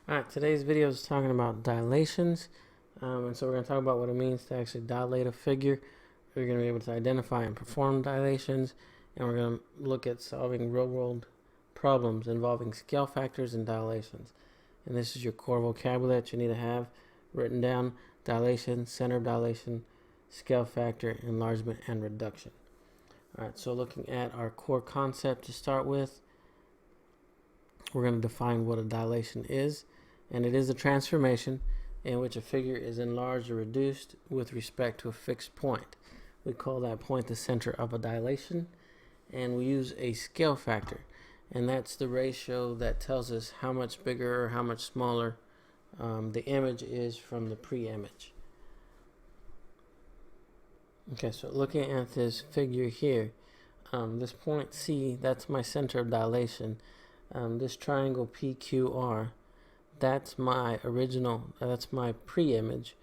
Alright, today's video is talking about dilations. And so we're going to talk about what it means to actually dilate a figure. We're going to be able to identify and perform dilations. And we're going to look at solving real-world problems involving scale factors and dilations. And this is your core vocabulary that you need to have written down: dilation, center of dilation, scale factor, enlargement, and reduction. Alright, so looking at our core concept to start with, we're going to define what a dilation is. And it is a transformation in which a figure is enlarged or reduced with respect to a fixed point. We call that point the center of a dilation, and we use a scale factor, and that's the ratio that tells us how much bigger or how much smaller the image is from the pre-image. Okay, so looking at this figure here, this point C, that's my center of dilation. This triangle PQR, that's my pre-image.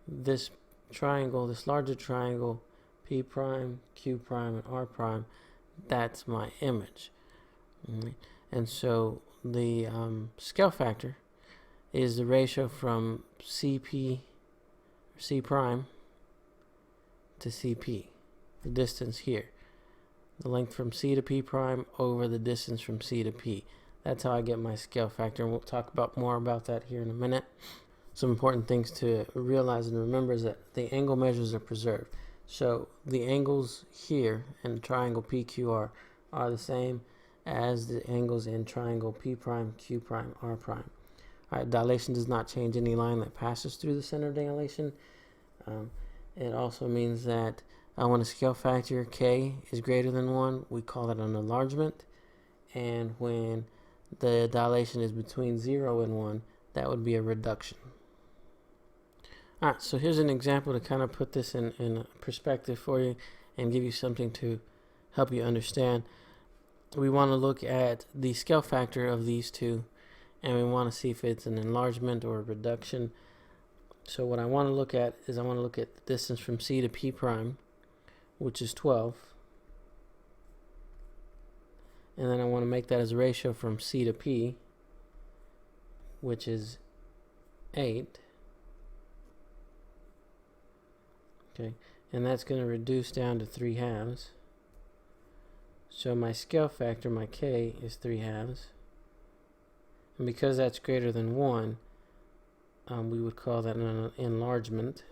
This triangle, this larger triangle, P prime, Q prime, and R prime, that's my image. And so the scale factor is the ratio from CP, C prime, to CP, the distance here. The length from C to P prime over the distance from C to P. That's how I get my scale factor, and we'll talk more about that here in a minute. Some important things to realize and remember is that the angle measures are preserved. So the angles here in the triangle PQR are the same as the angles in triangle P prime, Q prime, R prime. Alright, dilation does not change any line that passes through the center of dilation. It also means that when a scale factor K is greater than 1, we call that an enlargement. And when the dilation is between 0 and 1, that would be a reduction. Alright, so here's an example to kind of put this in perspective for you and give you something to help you understand. We want to look at the scale factor of these two, and we want to see if it's an enlargement or a reduction. So what I want to look at is I want to look at the distance from C to P prime, which is 12. And then I want to make that as a ratio from C to P, which is 8. Okay, and that's going to reduce down to 3/2. So my scale factor, my K, is 3/2. And because that's greater than 1, we would call that an enlargement.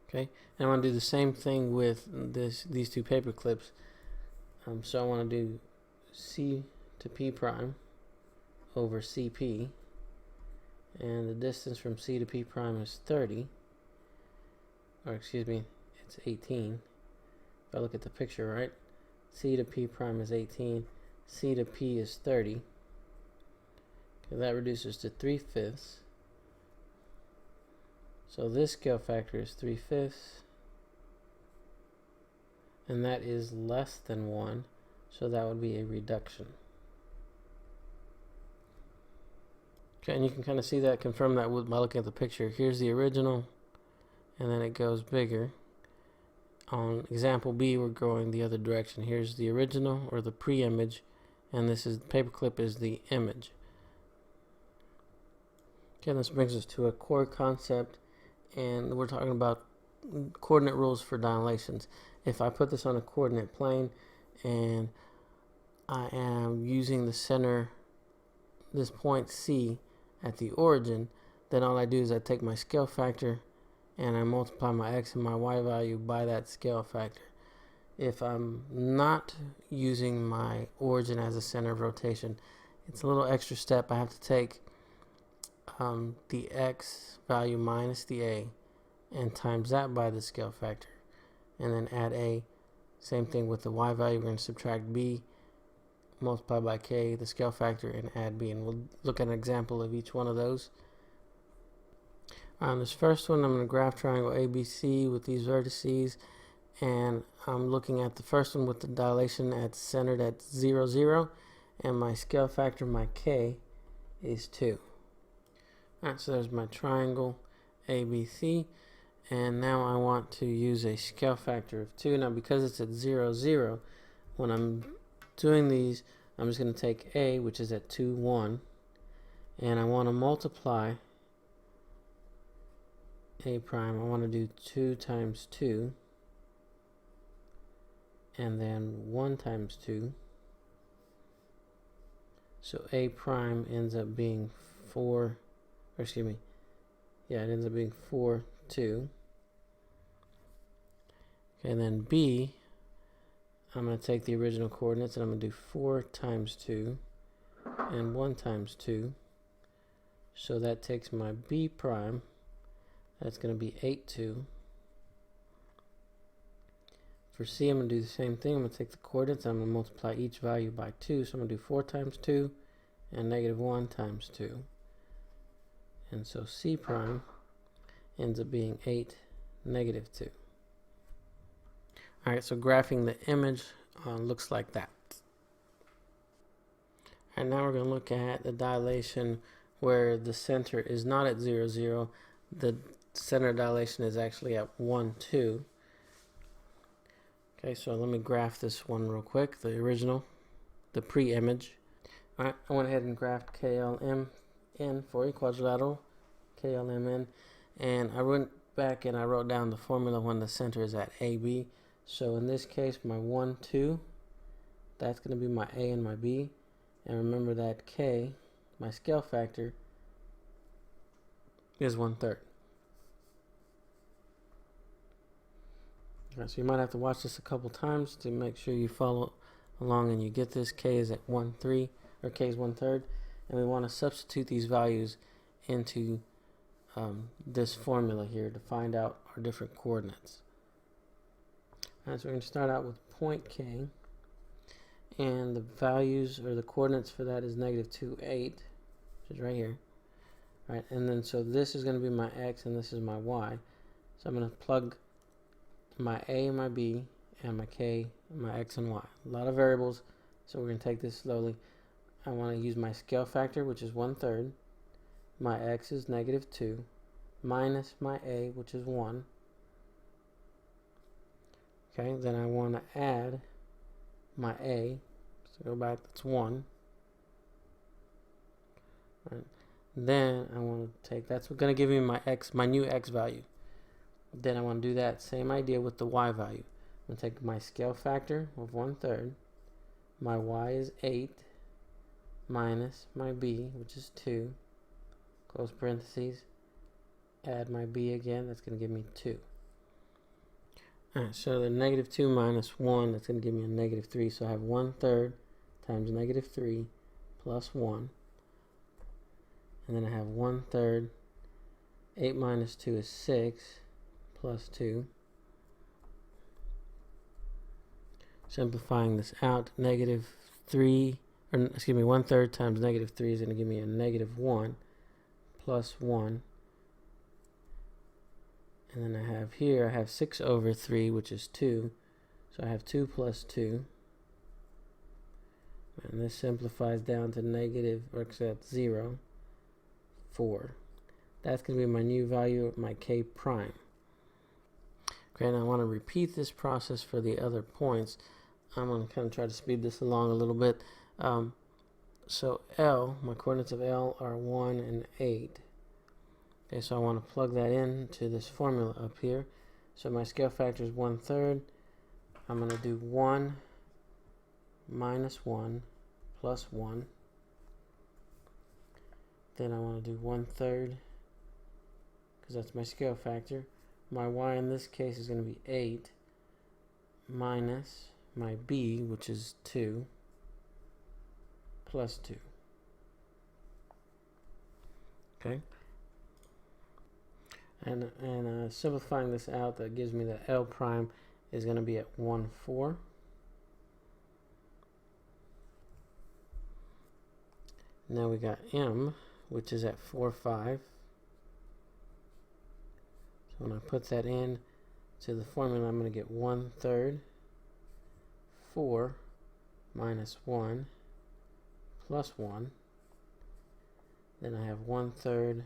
Okay, and I want to do the same thing with these two paper clips. So I want to do C to P prime over CP, and the distance from C to P prime is 30, or excuse me, it's 18. If I look at the picture right, C to P prime is 18, C to P is 30. Okay, that reduces to 3/5. So this scale factor is 3/5, and that is less than 1, so that would be a reduction. Okay, and you can kind of see that, confirm that by looking at the picture. Here's the original, and then it goes bigger. On example B, we're going the other direction. Here's the original, or the pre-image, and this is, the paperclip is the image. Okay, this brings us to a core concept, and we're talking about coordinate rules for dilations. If I put this on a coordinate plane and I am using the center, this point C, at the origin, then all I do is I take my scale factor and I multiply my x and my y value by that scale factor. If I'm not using my origin as a center of rotation, it's a little extra step. I have to take the x value minus the a and times that by the scale factor, and then add a. Same thing with the y value. We're going to subtract b, multiply by k, the scale factor, and add b, and we'll look at an example of each one of those. On this first one, I'm going to graph triangle ABC with these vertices, and I'm looking at the first one with the dilation centered at 0, 0, and my scale factor, my k, is 2. Alright, so there's my triangle ABC, and now I want to use a scale factor of 2. Now because it's at 0, 0, when I'm doing these, I'm just going to take A, which is at 2, 1, and I want to multiply A prime. I want to do 2 times 2, and then 1 times 2. So A prime ends up being 4, or excuse me, yeah, it ends up being 4, 2. Okay, and then B, I'm going to take the original coordinates and I'm going to do 4 times 2 and 1 times 2. So that takes my B prime, that's going to be 8, 2. For C, I'm going to do the same thing. I'm going to take the coordinates, I'm going to multiply each value by 2. So I'm going to do 4 times 2 and negative 1 times 2. And so C prime ends up being 8, negative 2. Alright, so graphing the image looks like that. And now we're going to look at the dilation where the center is not at 0, 0. The center dilation is actually at 1, 2. Okay, so let me graph this one real quick, the original, the pre-image. Alright, I went ahead and graphed KLMN for a quadrilateral, KLMN, and I went back and I wrote down the formula when the center is at AB. So in this case, my 1, 2, that's going to be my A and my B. And remember that K, my scale factor, is 1/3. Right, so you might have to watch this a couple times to make sure you follow along and you get this. K is at 1/3, or K is 1/3, and we want to substitute these values into this formula here to find out our different coordinates. Alright, so we're going to start out with point K, and the values or the coordinates for that is negative 2, 8, which is right here. Right, and then so this is going to be my X and this is my Y. So I'm going to plug my A and my B and my K and my X and Y. A lot of variables, so we're going to take this slowly. I want to use my scale factor, which is 1/3. My X is negative 2 minus my A, which is 1. Okay, then I want to add my A. So go back, that's 1. Right. Then I want to take, that's going to give me my X, my new X value. Then I want to do that same idea with the Y value. I'm going to take my scale factor of 1/3. My Y is 8 minus my B, which is 2. Close parentheses. Add my B again, that's going to give me 2. Alright, so the negative 2 minus 1, that's going to give me a negative 3. So I have 1/3 times negative 3 plus 1. And then I have 1/3. 8 minus 2 is 6 plus 2. Simplifying this out, negative 3, or excuse me, 1/3 times negative 3 is going to give me a negative 1 plus 1. And then I have here, I have 6 over 3, which is 2. So I have 2 plus 2. And this simplifies down to negative, or except 0, 4. That's going to be my new value of my K prime. Okay, and I want to repeat this process for the other points. I'm going to kind of try to speed this along a little bit. So L, my coordinates of L are 1 and 8. Okay, so I want to plug that into this formula up here. So my scale factor is 1/3. I'm going to do 1 minus 1 plus 1. Then I want to do 1/3 because that's my scale factor. My Y in this case is going to be 8 minus my B, which is 2, plus 2. Okay. And simplifying this out, that gives me that L prime is going to be at 1, 4. Now we got M, which is at 4, 5. So when I put that in to the formula, I'm going to get 1/3, 4 minus 1 plus 1. Then I have 1/3,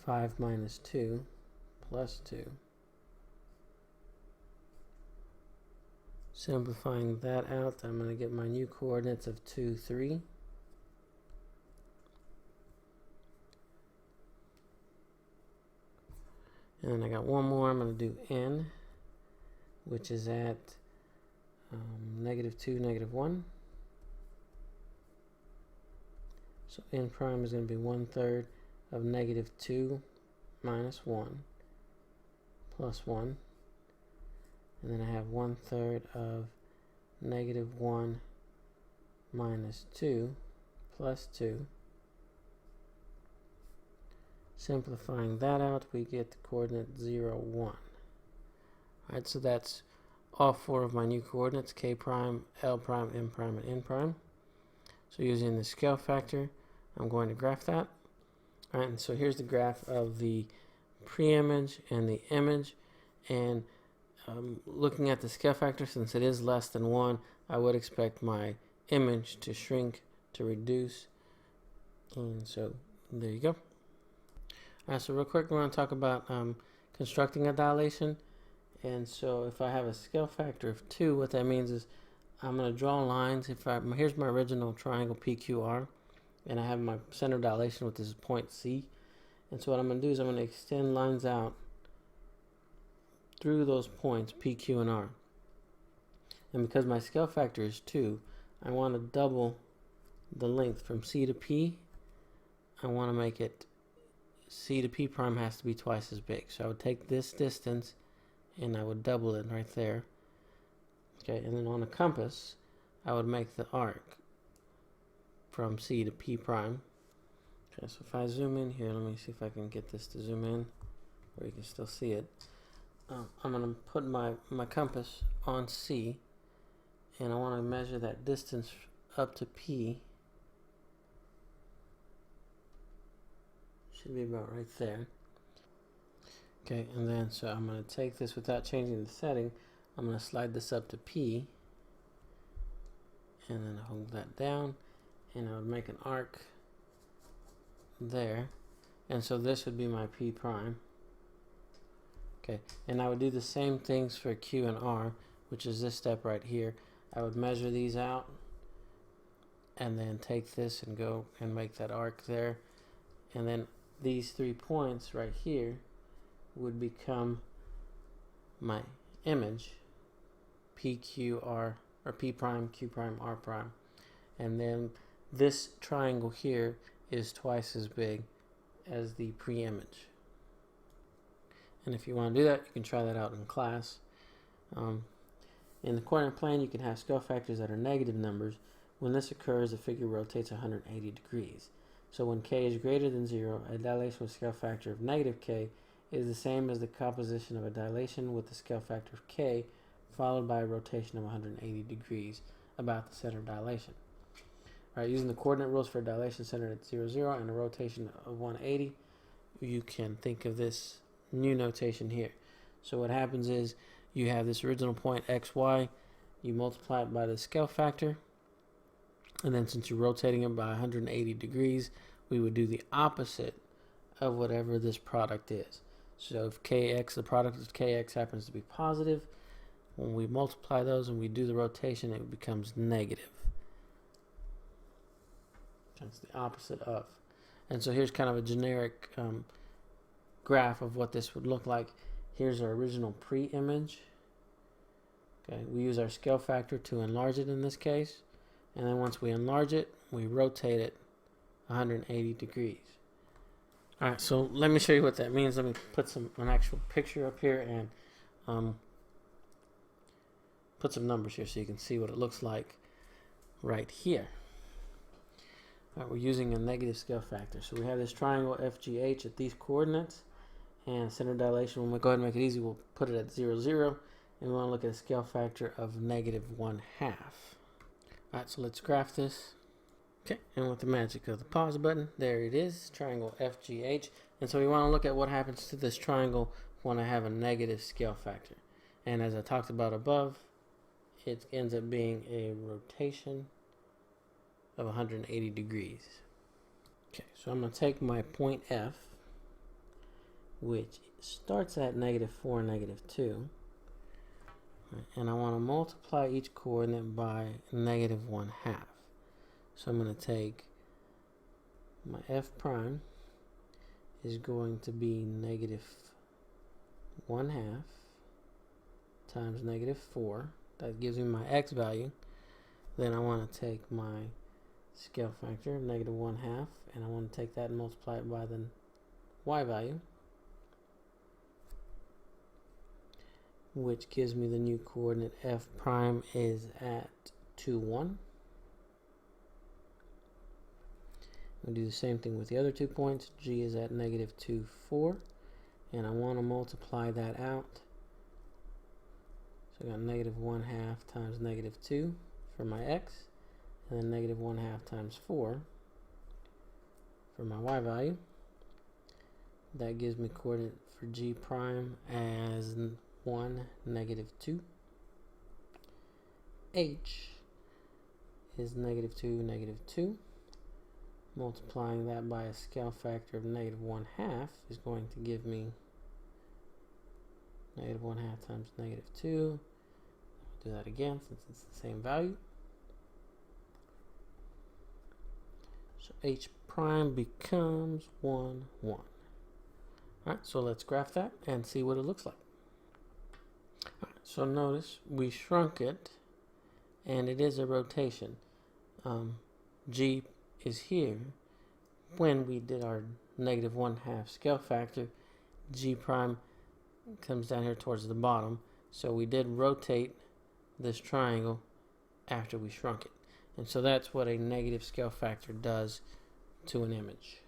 5 minus 2 plus 2. Simplifying that out, I'm going to get my new coordinates of 2, 3. And then I got one more. I'm going to do n, which is at -2, -1. So n prime is going to be 1/3 of -2 minus 1 plus 1. And then I have 1/3 of -1 minus 2 plus 2. Simplifying that out, we get the coordinate 0, 1. Alright, so that's all 4 of my new coordinates, k prime, l prime, m prime, and n prime. So using the scale factor, I'm going to graph that. Alright, and so here's the graph of the pre-image and the image. And looking at the scale factor, since it is less than 1, I would expect my image to shrink, to reduce. And so there you go. Alright, so real quick, we're going to talk about constructing a dilation. And so if I have a scale factor of 2, what that means is I'm going to draw lines. Here's my original triangle PQR, and I have my center dilation, with this point C. And so what I'm going to do is I'm going to extend lines out through those points P, Q, and R. And because my scale factor is 2, I want to double the length from C to P. I want to make it C to P prime has to be twice as big. So I would take this distance and I would double it right there. Okay, and then on a compass, I would make the arc from C to P prime. Okay, so if I zoom in here, let me see if I can get this to zoom in where you can still see it. I'm going to put my compass on C, and I want to measure that distance up to P. Should be about right there. Okay, and then so I'm going to take this without changing the setting. I'm going to slide this up to P, and then hold that down, and I would make an arc there. And so this would be my P prime. Okay, and I would do the same things for Q and R, which is this step right here. I would measure these out and then take this and go and make that arc there. And then these 3 points right here would become my image, P, Q, R, or P prime, Q prime, R prime. And then this triangle here is twice as big as the pre-image. And if you want to do that, you can try that out in class. In the coordinate plane, you can have scale factors that are negative numbers. When this occurs, the figure rotates 180 degrees. So when k is greater than 0, a dilation with scale factor of negative k is the same as the composition of a dilation with the scale factor of k, followed by a rotation of 180 degrees about the center of dilation. All right, using the coordinate rules for a dilation centered at 0, 0 and a rotation of 180, you can think of this new notation here. So what happens is you have this original point x, y, you multiply it by the scale factor, and then since you're rotating it by 180 degrees, we would do the opposite of whatever this product is. So if kx, the product of kx happens to be positive, when we multiply those and we do the rotation, it becomes negative. That's the opposite of. And so here's kind of a generic graph of what this would look like. Here's our original pre-image. Okay, we use our scale factor to enlarge it in this case. And then once we enlarge it, we rotate it 180 degrees. All right, so let me show you what that means. Let me put an actual picture up here and put some numbers here so you can see what it looks like right here. All right, we're using a negative scale factor. So we have this triangle FGH at these coordinates, and center dilation, when we go ahead and make it easy, we'll put it at 0, 0, and we want to look at a scale factor of -1/2. All right, so let's graph this. Okay, and with the magic of the pause button, there it is, triangle FGH. And so we want to look at what happens to this triangle when I have a negative scale factor. And as I talked about above, it ends up being a rotation of 180 degrees. Okay, so I'm going to take my point F, which starts at -4 and -2. And I want to multiply each coordinate by -1/2. So I'm going to take my f prime is going to be -1/2 times -4. That gives me my x value. Then I want to take my scale factor of -1/2, and I want to take that and multiply it by the y value, which gives me the new coordinate f prime is at 2, 1. We'll do the same thing with the other 2 points. G is at -2, 4, and I want to multiply that out. So I got -1/2 times -2 for my x, and then -1/2 times 4 for my y value. That gives me coordinate for G prime as 1, -2. H is -2, -2. Multiplying that by a scale factor of -1/2 is going to give me -1/2 times -2. I'll do that again since it's the same value. So H prime becomes 1, 1. Alright, so let's graph that and see what it looks like. Alright, so notice we shrunk it, and it is a rotation. G is here. When we did our -1/2 scale factor, G prime comes down here towards the bottom. So we did rotate this triangle after we shrunk it. And so that's what a negative scale factor does to an image.